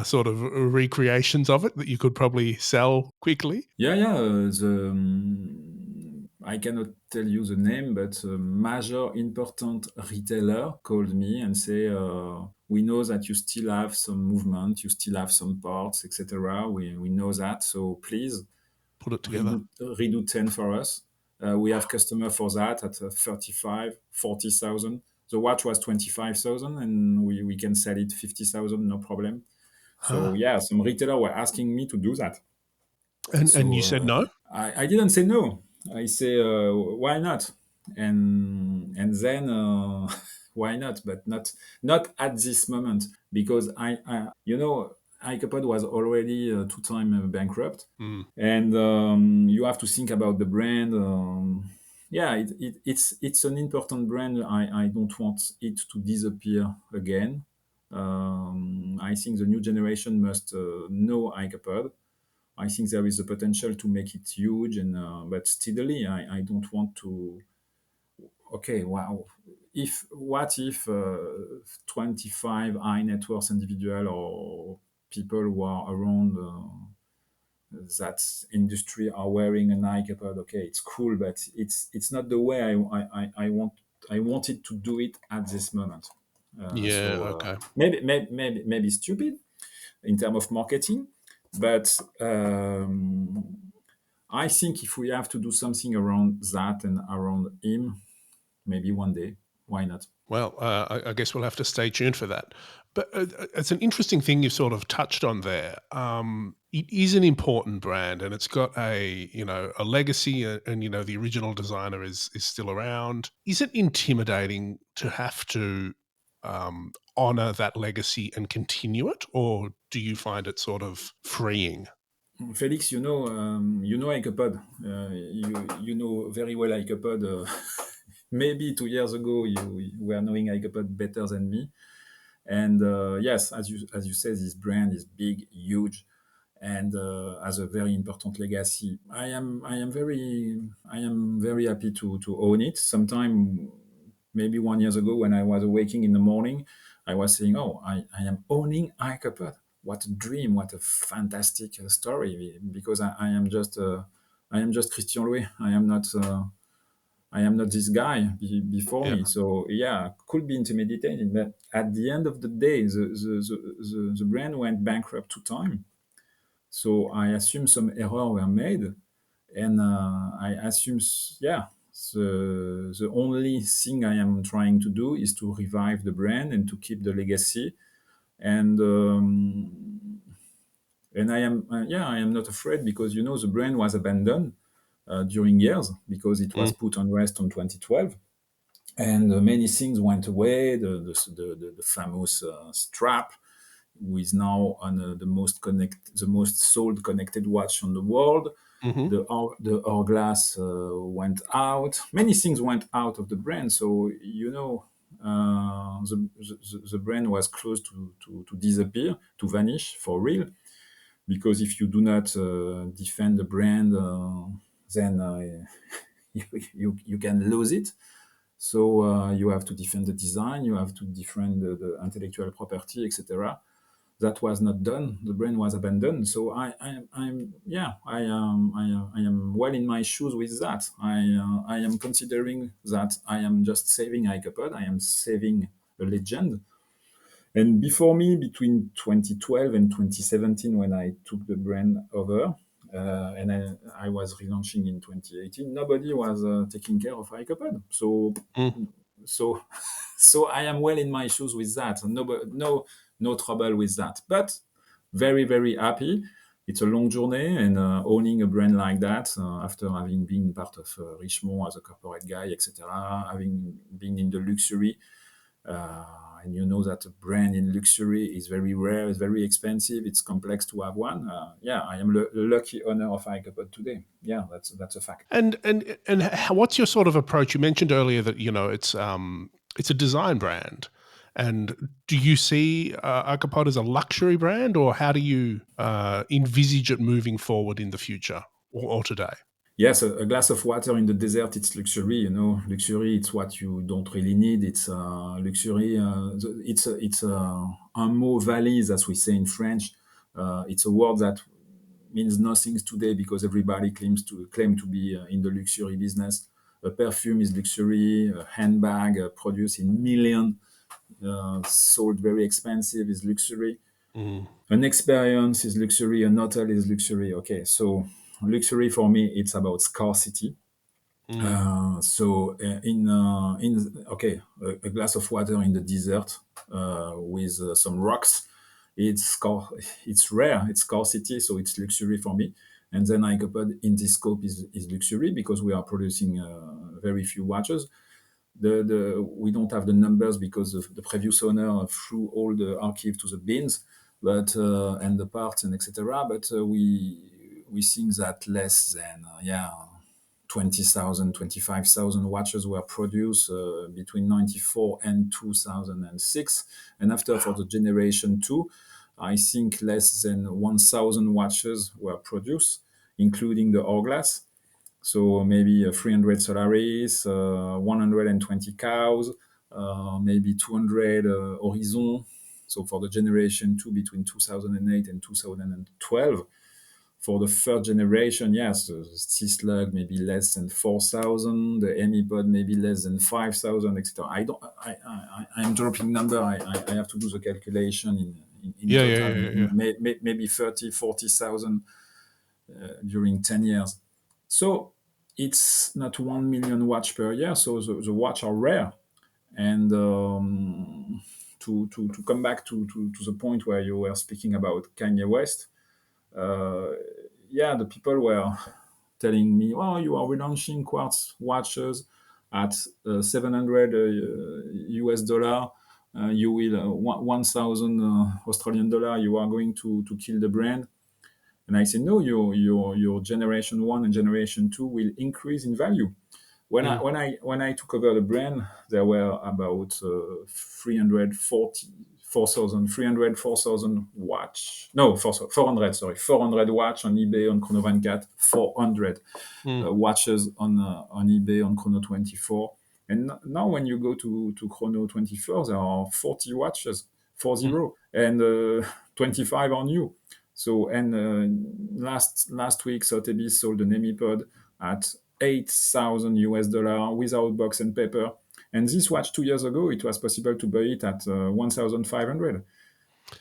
sort of recreations of it that you could probably sell quickly? Yeah, yeah. I cannot tell you the name, but a major important retailer called me and say, "We know that you still have some movement, you still have some parts, etc. We know that, so please Put it together. redo 10 for us. We have customer for that at 35, 40,000. The watch was 25,000, and we can sell it 50,000, no problem." So Huh. yeah, some retailer were asking me to do that. And you So said no? I didn't say no. I say why not, and then why not, but not at this moment, because Ikepod was already 2 time bankrupt, Mm. and you have to think about the brand. Yeah, it's an important brand. I don't want it to disappear again. I think the new generation must know Ikepod. I think there is a potential to make it huge, and but steadily. I don't want to. Okay, wow. What if 25 high net worth individual or people who are around that industry are wearing an iPod? Okay, it's cool, but it's not the way I wanted to do it at this moment. Yeah, okay. Maybe stupid in terms of marketing, but I think if we have to do something around that and around him, maybe one day, why not? Well, I guess we'll have to stay tuned for that. But it's an interesting thing you've sort of touched on there. It is an important brand, and it's got a legacy, and the original designer is still around. Is it intimidating to have to honor that legacy and continue it, or do you find it sort of freeing? Felix, you know Ikepod. You know very well Ikepod. Maybe 2 years ago, you were knowing Ikepod better than me. And yes, as you said, this brand is big, huge, and has a very important legacy. I am very happy to own it. Sometime, maybe 1 year ago, when I was waking in the morning, I was saying, "Oh, I am owning Ikepod. What a dream! What a fantastic story!" Because I am just Christian Louis. I am not this guy before Yeah. me. So yeah, could be intimidating. But at the end of the day, the brand went bankrupt 2 times. So I assume some error were made, and I assume, yeah, the only thing I am trying to do is to revive the brand and to keep the legacy. And I am not afraid, because the brand was abandoned during years, because it was Mm. put on rest on 2012, and many things went away. The famous strap, who is now on the most sold connected watch on the world. Hmm. The hourglass went out. Many things went out of the brand. So the brand was close to disappear, to vanish for real. Because if you do not defend the brand, then you can lose it. So you have to defend the design, you have to defend the intellectual property, etc. That was not done. The brand was abandoned. So I am well in my shoes with that. I am considering that I am just saving Ikepod. I am saving a legend. And before me, between 2012 and 2017, when I took the brand over, and I was relaunching in 2018. Nobody was taking care of Ikepod, so so I am well in my shoes with that. No trouble with that. But very very happy. It's a long journey, and owning a brand like that after having been part of Richemont as a corporate guy, etc., having been in the luxury. And you know that a brand in luxury is very rare, it's very expensive, it's complex to have one. Yeah, I am the lucky owner of Ikepod today. Yeah, that's a fact. And what's your sort of approach? You mentioned earlier that it's a design brand, and do you see Ikepod as a luxury brand, or how do you envisage it moving forward in the future or today? Yes, a glass of water in the desert, it's luxury. Luxury, it's what you don't really need. It's luxury. It's un mot valise, as we say in French. It's a word that means nothing today because everybody claim to be in the luxury business. A perfume is luxury. A handbag produced in millions, sold very expensive, is luxury. An experience is luxury. An hotel is luxury. Okay, so luxury for me, it's about scarcity. A glass of water in the desert with some rocks, it's rare, it's scarcity, so it's luxury for me. And then Ikepod in this scope is luxury because we are producing very few watches. We don't have the numbers because the previous owner threw all the archive to the bins, but and the parts and etc. But we think that less than 20,000, 25,000 watches were produced between 94 and 2006. And after, for the generation 2, I think less than 1,000 watches were produced, including the hourglass. So maybe 300 Solaris, 120 Cows, maybe 200 Horizon. So for the generation 2 between 2008 and 2012. For the third generation, yes, the C-Slug maybe less than 4,000, the Hemipod maybe less than 5,000, etc. I'm dropping number. I have to do the calculation in total. Maybe 30, 40,000 during 10 years. So it's not 1 million watch per year. So the watch are rare. And to come back to the point where you were speaking about Kanye West, the people were telling me, "Oh, you are relaunching quartz watches at 700 US dollar. You will 1,000 Australian dollar. You are going to kill the brand." And I said, "No, your generation 1 and generation 2 will increase in value." When I took over the brand, there were about 4,000 watch. No, 400. Sorry, 400 watch on eBay on Chrono 24, 400 watches on eBay on Chrono 24. And now when you go to Chrono 24, there are 40 watches, 40, and 25 are new. So last week, Sotheby's sold an Hemipod at 8,000 US dollar without box and paper. And this watch 2 years ago, it was possible to buy it at 1,500.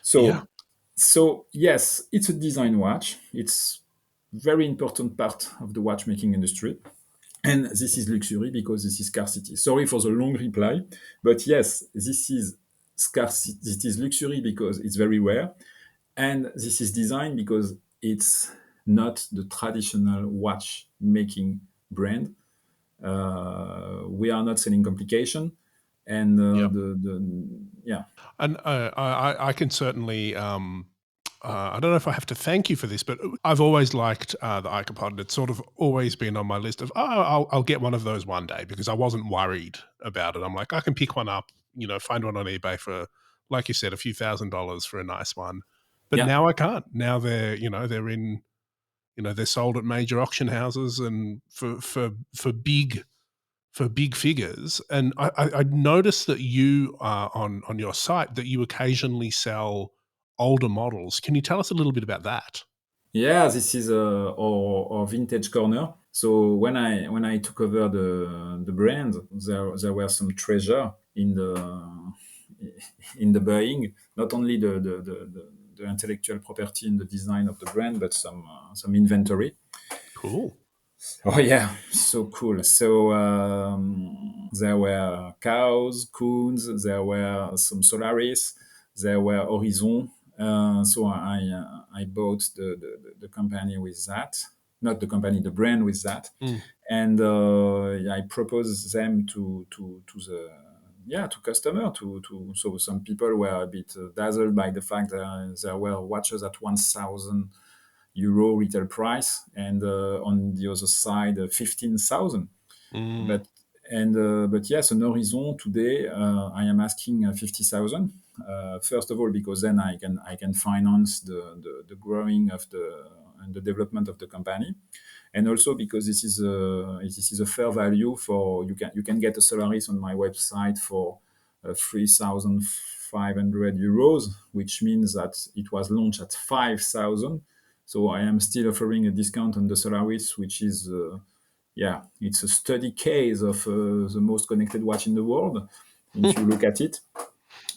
So yes, it's a design watch. It's very important part of the watchmaking industry. And this is luxury because this is scarcity. Sorry for the long reply, but yes, this is scarcity. This is luxury because it's very rare. And this is design because it's not the traditional watchmaking brand. We are not selling complication, and And I can certainly. I don't know if I have to thank you for this, but I've always liked the Ikepod. It's sort of always been on my list of, I'll get one of those one day, because I wasn't worried about it. I'm like, I can pick one up, find one on eBay for, like you said, a few $1,000s for a nice one. But now I can't. Now they're in, they're sold at major auction houses and for big figures. And I noticed that you on your site that you occasionally sell older models. Can you tell us a little bit about that? Yeah, this is our vintage corner. So when I took over the brand, there were some treasure in the buying. Not only the the intellectual property and the design of the brand, but some inventory. Cool. Oh yeah, so cool. So there were cows, coons, there were some Solaris, there were Horizon. So I bought the company with that, not the company, the brand with that, and I proposed them to to customer to so some people were a bit dazzled by the fact that there were watches at 1,000 euro retail price, and on the other side 15,000. But yes, an Horizon today I am asking 50,000. First of all, because then I can finance the growing of the development of the company, and also because this is a fair value for you can get a Solaris on my website for 3,500 euros, which means that it was launched at 5,000. So I am still offering a discount on the Solaris, which is it's a study case of the most connected watch in the world, if you look at it.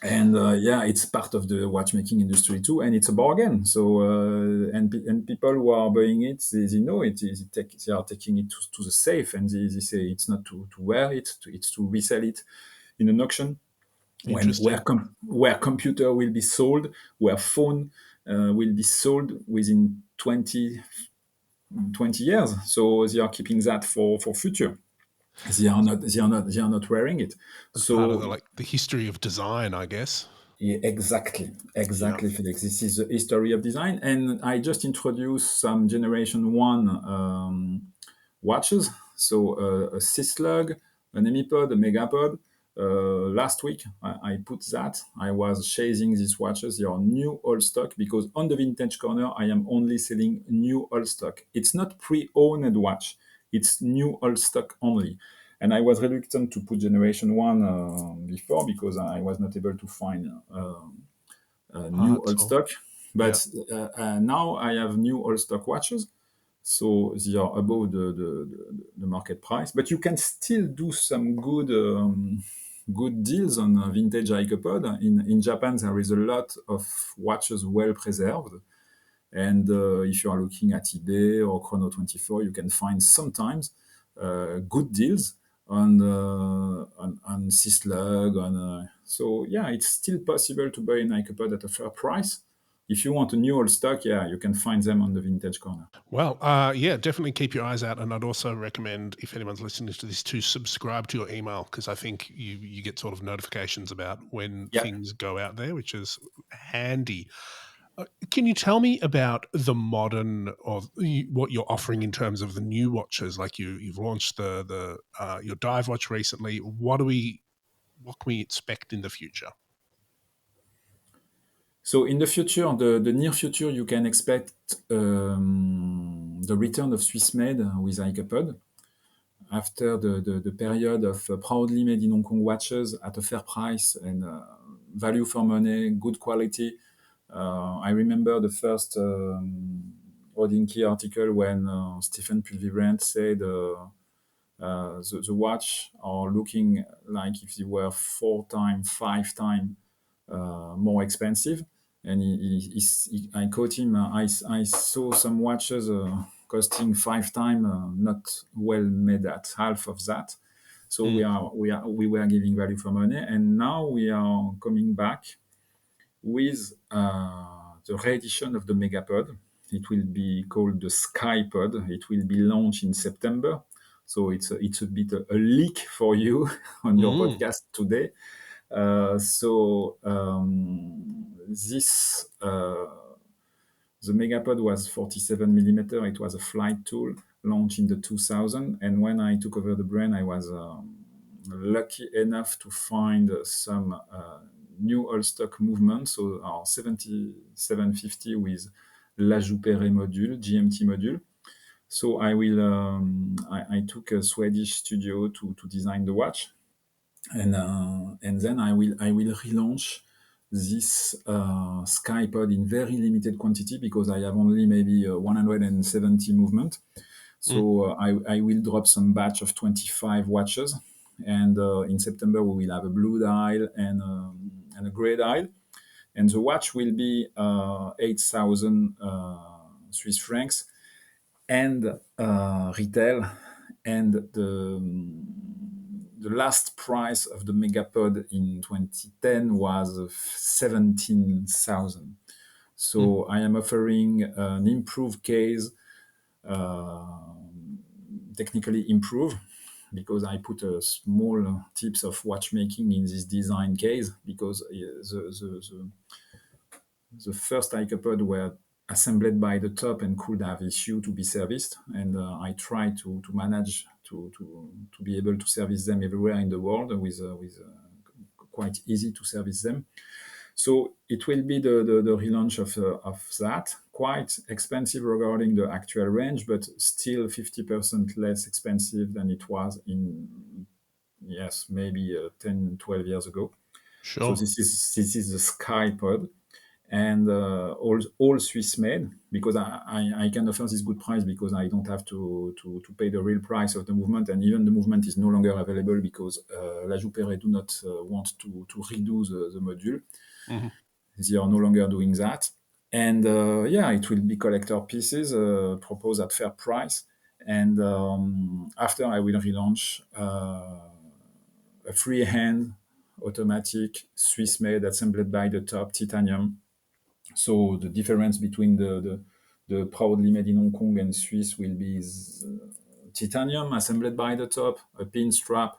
And it's part of the watchmaking industry too, and it's a bargain. So and people who are buying it, they know it. They are taking it to the safe, and they say it's not to wear it, it's to resell it in an auction. Where computer will be sold, where phone will be sold within 20 years. So they are keeping that for future. They are not wearing it. As so part of the history of design, I guess. Yeah, exactly, Felix. This is the history of design, and I just introduced some Generation 1 watches. So a Syslug, an Hemipod, a Megapod. Last week, I put that. I was chasing these watches. They are new old stock, because on the Vintage Corner, I am only selling new old stock. It's not pre-owned watch. It's new old stock only. And I was reluctant to put Generation 1 before, because I was not able to find new old stock. But now I have new old stock watches. So they are above the market price. But you can still do some good deals on vintage Ikepod. In Japan, there is a lot of watches well preserved. And if you are looking at eBay or Chrono24, you can find sometimes good deals on Syslug. So it's still possible to buy an Ikepod at a fair price. If you want a new old stock, you can find them on the Vintage Corner. Well, definitely keep your eyes out. And I'd also recommend, if anyone's listening to this, to subscribe to your email, because I think you get sort of notifications about when things go out there, which is handy. Can you tell me about the modern of what you're offering in terms of the new watches? Like you've launched your dive watch recently. What can we expect in the future? So in the future, the near future, you can expect the return of Swiss made with Ikepod. After the period of proudly made in Hong Kong watches at a fair price and value for money, good quality. I remember the first Hodinky article when Stephen Pulvibrandt said the watch are looking like if they were 4 times, 5 times more expensive. And I quote him, I saw some watches costing 5 times, not well made at half of that. So we were giving value for money, and now we are coming back with the reedition of the Megapod. It will be called the Skypod. It will be launched in September. So it's a bit a leak for you on your podcast today. This the Megapod was 47 millimeter. It was a flight tool launched in the 2000. And when I took over the brand, I was lucky enough to find some new old stock movement. So our 7750 with La Jouperet module, GMT module. So I took a Swedish studio to design the watch. And then I will relaunch this Skypod in very limited quantity, because I have only maybe 170 movement. So I will drop some batch of 25 watches, and in September we will have a blue dial and a gray dial. and the watch will be 8,000 Swiss francs, and retail, and the last price of the Megapod in 2010 was 17,000. So I am offering an improved case, technically improved, because I put a small tips of watchmaking in this design case, because the first Ikepod were assembled by the top and could have issue to be serviced, and I try to manage to be able to service them everywhere in the world with quite easy to service them. So it will be the relaunch of that, quite expensive regarding the actual range, but still 50% less expensive than it was in, yes, maybe 10, 12 years ago. Sure. So this is the Skypod, and all Swiss made, because I can offer this good price because I don't have to pay the real price of the movement, and even the movement is no longer available because La Jouperet do not want to redo the module. Mm-hmm. They are no longer doing that. And it will be collector pieces proposed at fair price. And after I will relaunch a freehand automatic Swiss made assembled by the top titanium. So the difference between the proudly made in Hong Kong and Swiss will be titanium assembled by the top, a pin strap,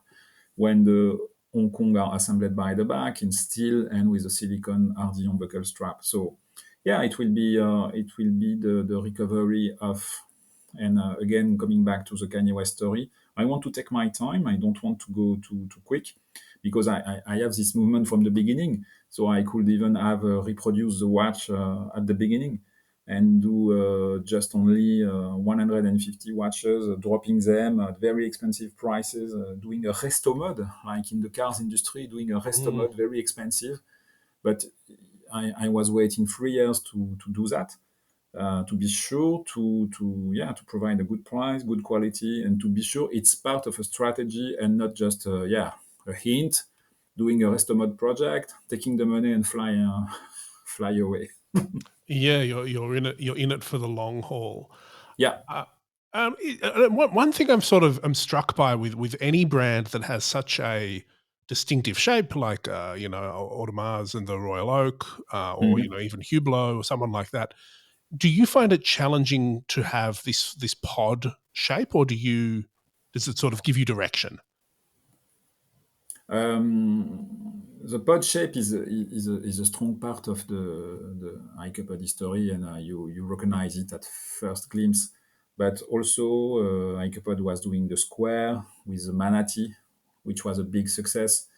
when the Hong Kong are assembled by the back in steel and with a silicone Ardillon buckle strap. So it will be the recovery of, and again, coming back to the Kanye West story, I want to take my time. I don't want to go too quick, because I have this movement from the beginning. So I could even have reproduced the watch at the beginning and do just only 150 watches, dropping them at very expensive prices, doing a resto mode, like in the cars industry, doing a resto mode, very expensive. But I was waiting 3 years to do that. To be sure to provide a good price, good quality, and to be sure it's part of a strategy and not just a hint, doing a resto mode project, taking the money and fly away. Yeah, you're in it. You're in it for the long haul. Yeah. One thing I'm struck by with any brand that has such a distinctive shape, like Audemars and the Royal Oak, or even Hublot or someone like that. Do you find it challenging to have this pod shape, or does it sort of give you direction? The pod shape is a strong part of the Ikepod history, and you recognize it at first glimpse. But also, Ikepod was doing the square with the manatee, which was a big success.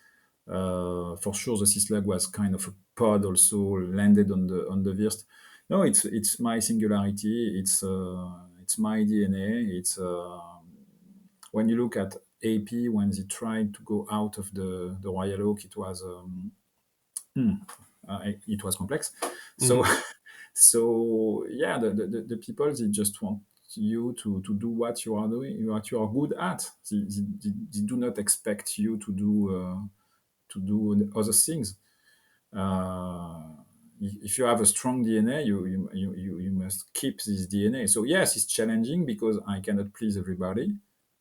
For sure, the Syslug was kind of a pod, also landed on the Wrist. No, it's my singularity. It's my DNA. It's when you look at AP, when they tried to go out of the Royal Oak, it was complex. So the people, they just want you to do what you are doing, what you are good at. They do not expect you to do other things. If you have a strong DNA, you must keep this DNA. So yes, it's challenging because I cannot please everybody,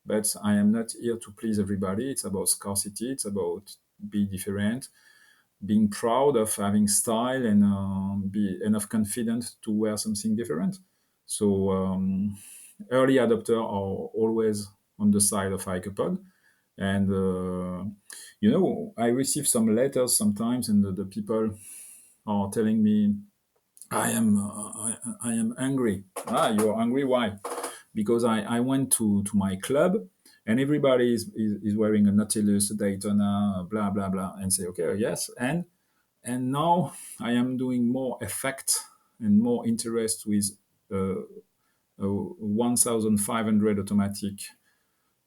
but I am not here to please everybody. It's about scarcity. It's about be different, being proud of having style, and be enough confident to wear something different. So early adopter are always on the side of Ikepod. And I receive some letters sometimes, and the people are telling me, I am angry. You are angry? Why? Because I went to my club, and everybody is wearing a Nautilus, a Daytona, blah blah blah, and say, okay, yes, and now I am doing more effect and more interest with a 1,500 automatic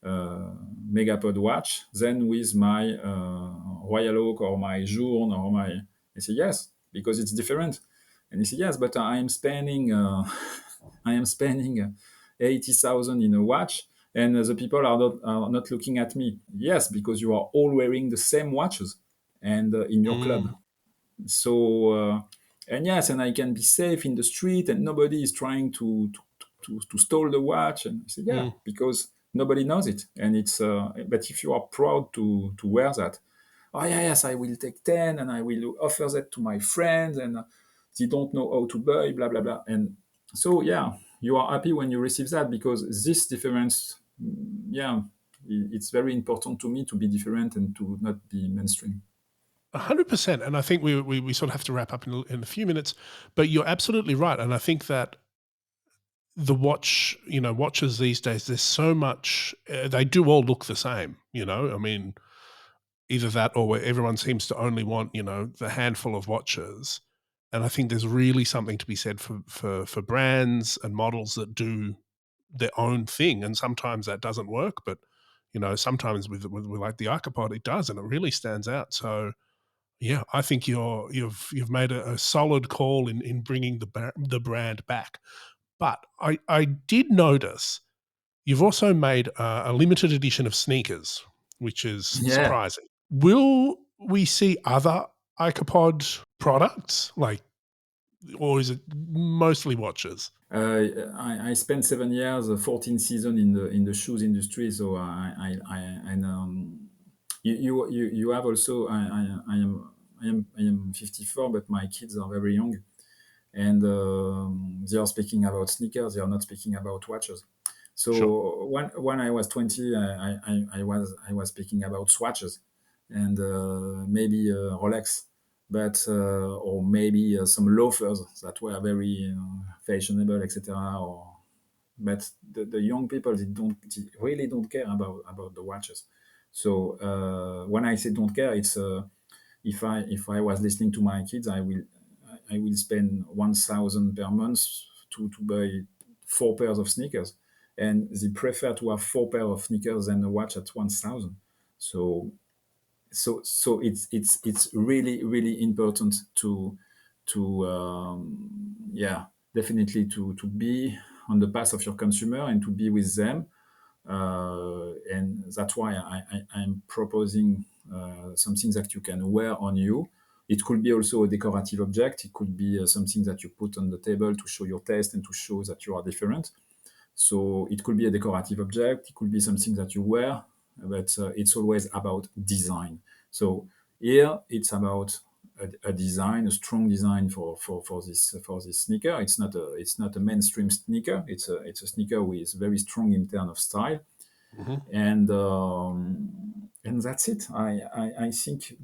Megapod watch than with my Royal Oak or my Journe or my. I say yes, because it's different. And he said yes, but I am spending 80,000 in a watch, and the people are not looking at me. Yes, because you are all wearing the same watches, and in your club. So and yes, and I can be safe in the street, and nobody is trying to steal the watch. And I said, yeah, because nobody knows it, and it's. But if you are proud to wear that, oh yeah, yes, I will take 10, and I will offer that to my friends, and they don't know how to buy, blah blah blah. And so yeah, you are happy when you receive that, because this difference, yeah, it's very important to me to be different and to not be mainstream. 100%. And I think we sort of have to wrap up in a few minutes, but you're absolutely right. And I think that the watches these days, there's so much, they do all look the same, I mean, either that or where everyone seems to only want, the handful of watches. And I think there's really something to be said for brands and models that do their own thing. And sometimes that doesn't work, but sometimes with like the Ikepod, it does, and it really stands out. So yeah, I think you've made a solid call in bringing the brand back. But I did notice you've also made a limited edition of sneakers, which is Yeah. surprising. Will we see other Ikepod products, or is it mostly watches? I spent 7 years, 14 seasons in the shoes industry. So and you have also I am 54, but my kids are very young, and they are speaking about sneakers. They are not speaking about watches. So Sure. when I was 20, I was speaking about swatches, and maybe Rolex, but or maybe some loafers that were very fashionable, etc. Or but the young people, they really don't care about the watches. So when I say don't care, it's if I was listening to my kids, I will spend 1,000 per month to buy 4 pairs of sneakers, and they prefer to have 4 pairs of sneakers than a watch at 1,000. So it's really really important to yeah, definitely to be on the path of your consumer and to be with them, and that's why I'm proposing something that you can wear on you. It could be also a decorative object. It could be something that you put on the table to show your taste and to show that you are different. So it could be a decorative object. It could be something that you wear, but it's always about design. So here it's about a design, a strong design for this sneaker. It's not a mainstream sneaker. It's a sneaker with very strong in terms of style, and that's it. I think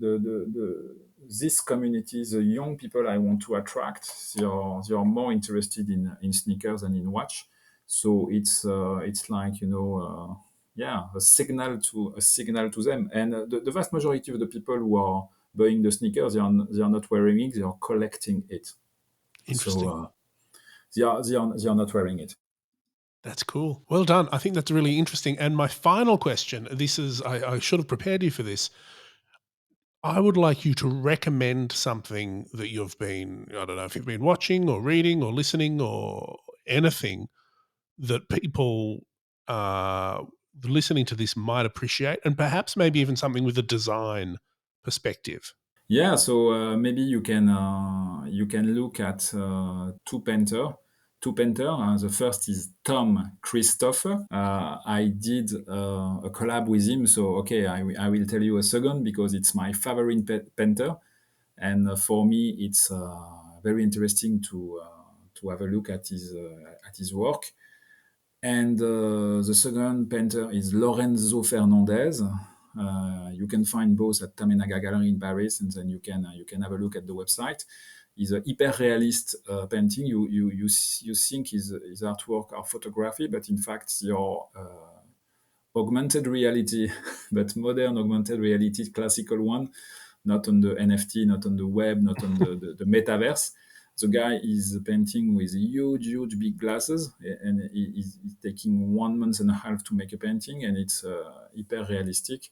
this community, the young people I want to attract, they are more interested in sneakers than in watch. So it's like yeah, a signal to them. And the vast majority of the people who are buying the sneakers, they are not wearing it, they are collecting it. Interesting. So they are not wearing it. That's cool. Well done. I think that's really interesting. And my final question, this is, I should have prepared you for this. I would like you to recommend something that you've been, I don't know if you've been watching or reading or listening or anything that people listening to this might appreciate, and perhaps maybe even something with a design perspective. Yeah, so maybe you can look at two painter. Two painter. The first is Tom Christopher. I did a collab with him, so okay, I will tell you a second because it's my favorite painter, and for me it's very interesting to have a look at his work. And the second painter is Lorenzo Fernandez. You can find both at Tamenaga Gallery in Paris, and then you can have a look at the website. He's a hyper-realist painting. You think his artwork are photography, but in fact, your augmented reality, but modern augmented reality, classical one, not on the NFT, not on the web, not on the metaverse. The guy is painting with huge big glasses, and he's taking 1 month and a half to make a painting, and it's hyper realistic.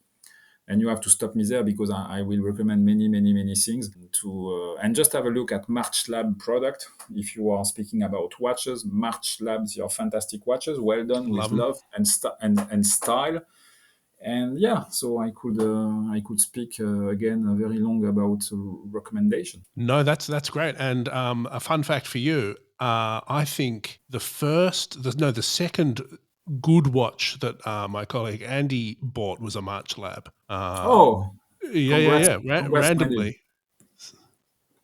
And you have to stop me there because I will recommend many things to and just have a look at March Lab product. If you are speaking about watches, March Labs are fantastic watches, well done with Love them. love and style. And yeah, so I could speak again very long about recommendation. No, that's great. And a fun fact for you, I think the second good watch that my colleague Andy bought was a March Lab. Oh, congrats, congrats, Mandy. Randomly. So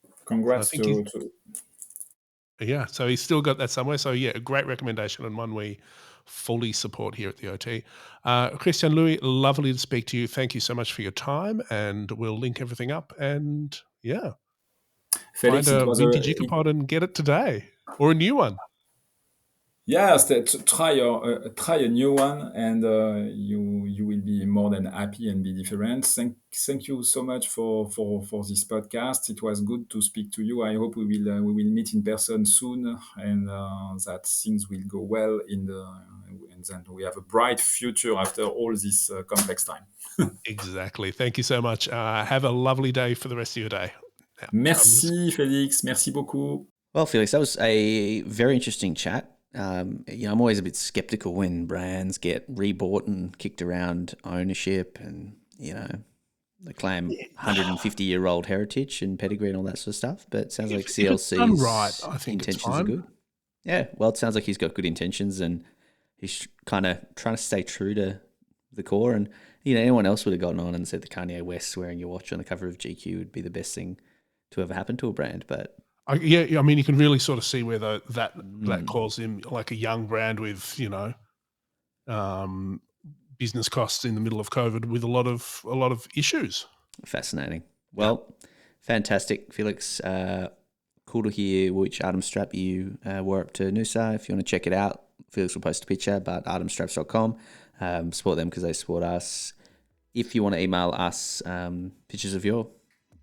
I Congrats think he's, to so he's still got that somewhere. So yeah, a great recommendation and one we fully support here at the OT. ChristianLouis, lovely to speak to you. Thank you so much for your time, and we'll link everything up. And yeah, Felix. find It a was vintage Ikepod and get it today, or a new one. yes, try a new one, and you will be more than happy and be different. Thank you so much for this podcast. It was good to speak to you. I hope we will meet in person soon, and that things will go well and then we have a bright future after all this complex time. Exactly. Thank you so much. Have a lovely day for the rest of your day. Merci, Félix. Merci beaucoup. Well, Felix, that was a very interesting chat. I'm always a bit skeptical when brands get rebought and kicked around ownership and, they claim 150-year-old heritage and pedigree and all that sort of stuff. But it sounds like CLC's right, I think intentions are good. Yeah, well, it sounds like he's got good intentions and he's kind of trying to stay true to the core. And, anyone else would have gotten on and said that Kanye West wearing your watch on the cover of GQ would be the best thing to ever happen to a brand. But I mean, you can really sort of see where that calls him like a young brand with business costs in the middle of COVID with a lot of issues. Fascinating. Well, fantastic, Felix. Cool to hear which Artem Strap you wore up to Noosa. If you want to check it out, Felix will post a picture, but artemstraps.com. Support them because they support us. If you want to email us pictures of your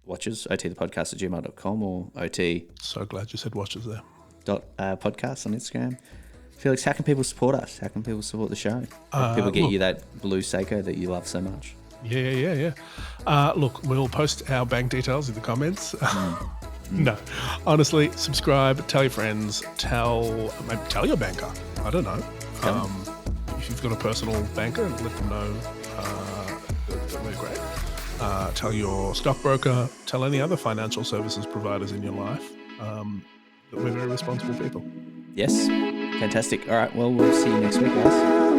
watches, otthepodcast@gmail.com or ot. So glad you said watches there. .podcast on Instagram. Felix, how can people support us? How can people support the show? How can people get you that blue Seiko that you love so much? Yeah. Look, we'll post our bank details in the comments. No, honestly, subscribe, tell your friends, maybe tell your banker. I don't know. If you've got a personal banker, let them know that we're great. Tell your stockbroker, tell any other financial services providers in your life that we're very responsible people. Yes, fantastic. All right, well, we'll see you next week, guys.